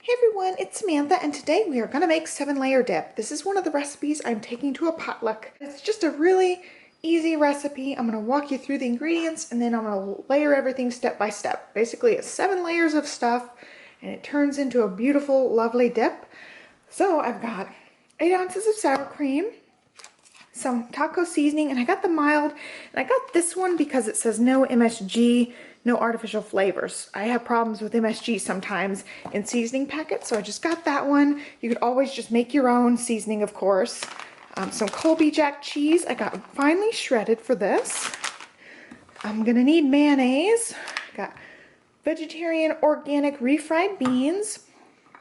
Hey everyone, it's Samantha, and today we are going to make 7-layer dip. This is one of the recipes I'm taking to a potluck. It's just a really easy recipe. I'm going to walk you through the ingredients and then I'm going to layer everything step by step. Basically, it's 7 layers of stuff and it turns into a beautiful, lovely dip. So I've got 8 ounces of sour cream, some taco seasoning, and I got the mild, and I got this one because it says no MSG, no artificial flavors. I have problems with MSG sometimes in seasoning packets, so I just got that one. You could always just make your own seasoning, of course. Some Colby Jack cheese. I got finely shredded for this. I'm gonna need mayonnaise. Got vegetarian organic refried beans,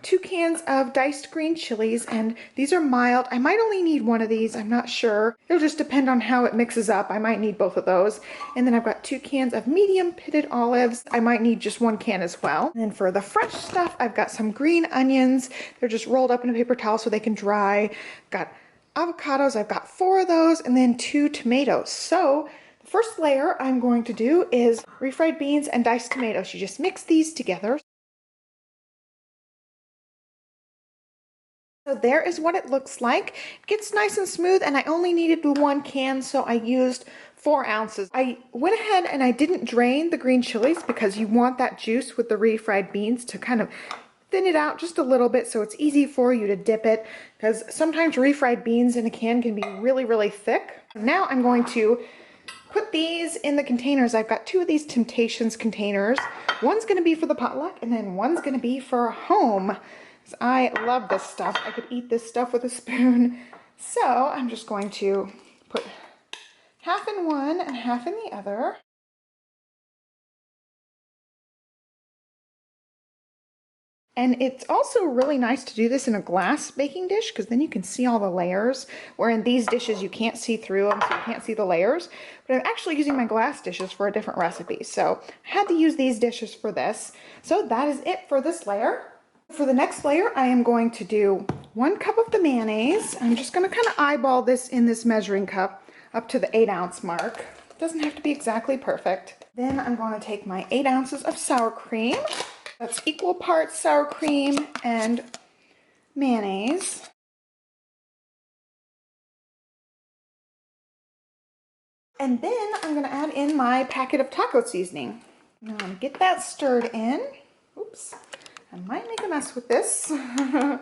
2 cans of diced green chilies, and these are mild. I might only need one of these, I'm not sure. It'll just depend on how it mixes up. I might need both of those. And then I've got 2 cans of medium pitted olives. I might need just 1 can as well. And then for the fresh stuff, I've got some green onions. They're just rolled up in a paper towel so they can dry. Got avocados, I've got 4 of those, and then 2 tomatoes. So the first layer I'm going to do is refried beans and diced tomatoes. You just mix these together. So there is what it looks like. It gets nice and smooth, and I only needed 1 can, so I used 4 ounces. I went ahead and I didn't drain the green chilies because you want that juice with the refried beans to kind of thin it out just a little bit so it's easy for you to dip it, because sometimes refried beans in a can can be really, really thick. Now I'm going to put these in the containers. I've got 2 of these Temptations containers. One's going to be for the potluck, and then one's going to be for home. I love this stuff. I could eat this stuff with a spoon. So I'm just going to put half in one and half in the other. And it's also really nice to do this in a glass baking dish because then you can see all the layers, where in these dishes you can't see through them, so you can't see the layers. But I'm actually using my glass dishes for a different recipe, so I had to use these dishes for this. So that is it for this layer. For the next layer, I am going to do 1 cup of the mayonnaise. I'm just going to kind of eyeball this in this measuring cup up to the 8-ounce mark. It doesn't have to be exactly perfect. Then I'm going to take my 8 ounces of sour cream. That's equal parts sour cream and mayonnaise. And then I'm going to add in my packet of taco seasoning. Now I'm going to get that stirred in. Oops. I might make a mess with this. All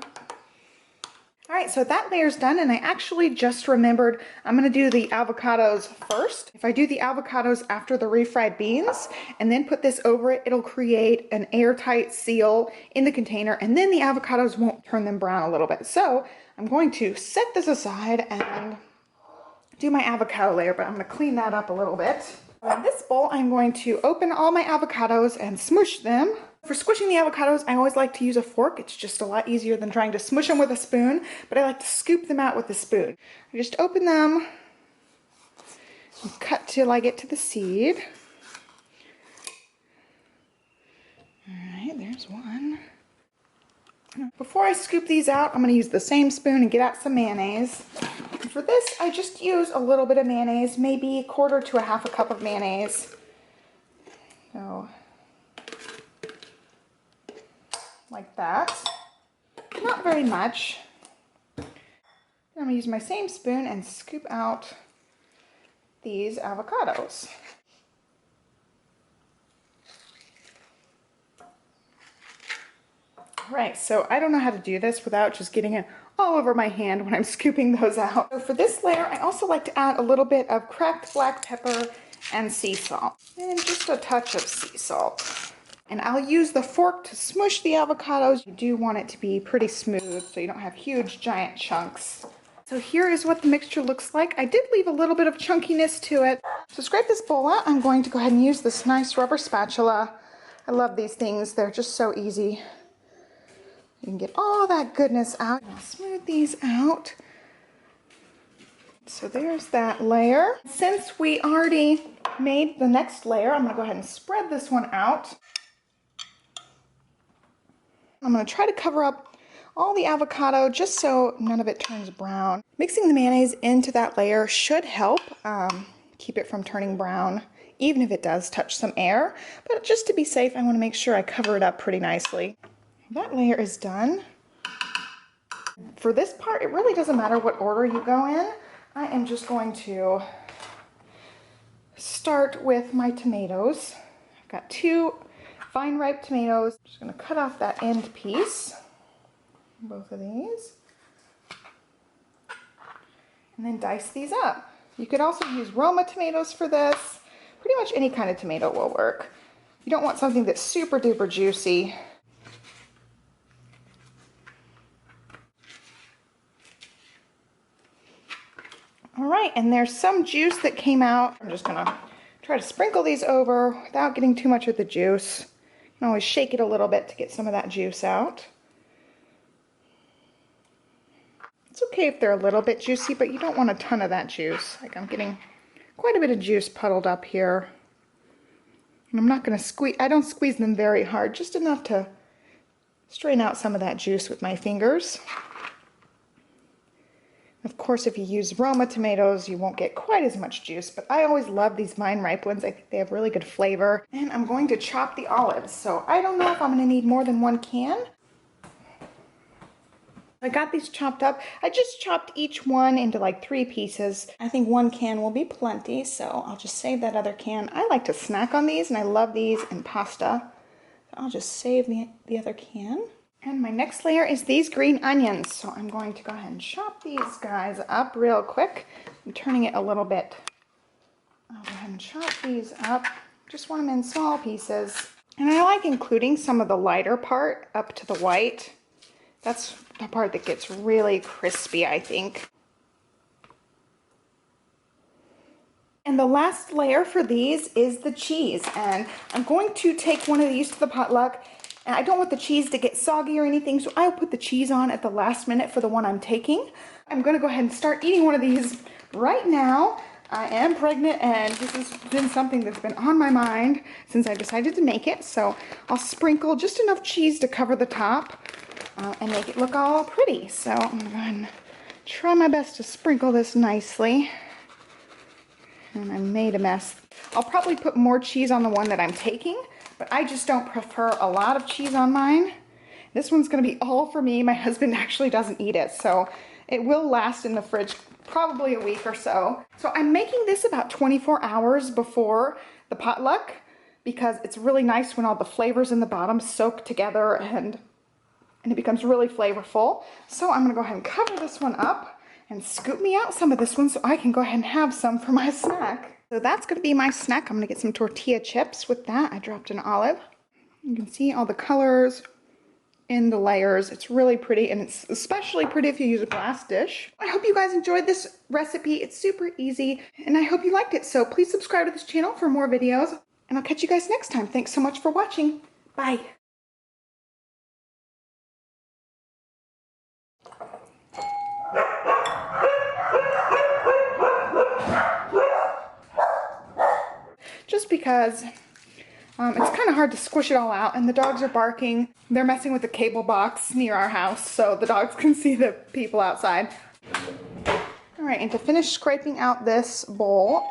right, so that layer's done, and I actually just remembered I'm gonna do the avocados first. If I do the avocados after the refried beans and then put this over it, it'll create an airtight seal in the container, and then the avocados won't turn them brown a little bit. So I'm going to set this aside and do my avocado layer, but I'm gonna clean that up a little bit. In this bowl, I'm going to open all my avocados and smush them. For squishing the avocados, I always like to use a fork. It's just a lot easier than trying to smush them with a spoon, but I like to scoop them out with a spoon. I just open them and cut till I get to the seed. All right, there's one. Before I scoop these out, I'm going to use the same spoon and get out some mayonnaise. And for this, I just use a little bit of mayonnaise, maybe 1/4 to 1/2 cup of mayonnaise. So, like that. Not very much. I'm going to use my same spoon and scoop out these avocados. Right, so I don't know how to do this without just getting it all over my hand when I'm scooping those out. So for this layer, I also like to add a little bit of cracked black pepper and sea salt. And just a touch of sea salt. And I'll use the fork to smush the avocados. You do want it to be pretty smooth so you don't have huge giant chunks. So here is what the mixture looks like. I did leave a little bit of chunkiness to it. To scrape this bowl out, I'm going to go ahead and use this nice rubber spatula. I love these things. They're just so easy. You can get all that goodness out. I'll smooth these out. So there's that layer. Since we already made the next layer, I'm going to go ahead and spread this one out. I'm going to try to cover up all the avocado just so none of it turns brown. Mixing the mayonnaise into that layer should help keep it from turning brown, even if it does touch some air. But just to be safe, I want to make sure I cover it up pretty nicely. That layer is done. For this part, it really doesn't matter what order you go in. I am just going to start with my tomatoes. I've got 2 fine ripe tomatoes. I'm just going to cut off that end piece, both of these, and then dice these up. You could also use Roma tomatoes for this. Pretty much any kind of tomato will work. You don't want something that's super duper juicy. All right, and there's some juice that came out. I'm just gonna try to sprinkle these over without getting too much of the juice. You can always shake it a little bit to get some of that juice out. It's okay if they're a little bit juicy, but you don't want a ton of that juice. Like, I'm getting quite a bit of juice puddled up here. And I'm not gonna squeeze, I don't squeeze them very hard, just enough to strain out some of that juice with my fingers. Of course, if you use Roma tomatoes, you won't get quite as much juice, but I always love these vine ripe ones. I think they have really good flavor. And I'm going to chop the olives. So I don't know if I'm gonna need more than 1 can. I got these chopped up. I just chopped each one into like 3 pieces. I think 1 can will be plenty, so I'll just save that other can. I like to snack on these, and I love these in pasta. So I'll just save the other can. And my next layer is these green onions. So I'm going to go ahead and chop these guys up real quick. I'm turning it a little bit. I'll go ahead and chop these up. Just want them in small pieces. And I like including some of the lighter part up to the white. That's the part that gets really crispy, I think. And the last layer for these is the cheese. And I'm going to take one of these to the potluck. And I don't want the cheese to get soggy or anything, so I'll put the cheese on at the last minute for the one I'm taking. I'm going to go ahead and start eating one of these right now. I am pregnant, and this has been something that's been on my mind since I decided to make it. So I'll sprinkle just enough cheese to cover the top and make it look all pretty. So I'm going to go ahead and try my best to sprinkle this nicely. And I made a mess. I'll probably put more cheese on the one that I'm taking, but I just don't prefer a lot of cheese on mine. This one's gonna be all for me. My husband actually doesn't eat it, so it will last in the fridge probably a week or so. So I'm making this about 24 hours before the potluck because it's really nice when all the flavors in the bottom soak together and it becomes really flavorful. So I'm gonna go ahead and cover this one up and scoop me out some of this one so I can go ahead and have some for my snack. So that's gonna be my snack. I'm gonna get some tortilla chips with that. I dropped an olive. You can see all the colors in the layers. It's really pretty, and it's especially pretty if you use a glass dish. I hope you guys enjoyed this recipe. It's super easy, and I hope you liked it. So please subscribe to this channel for more videos, and I'll catch you guys next time. Thanks so much for watching. Bye. Just because it's kind of hard to squish it all out, and the dogs are barking. They're messing with the cable box near our house so the dogs can see the people outside. All right, and to finish scraping out this bowl,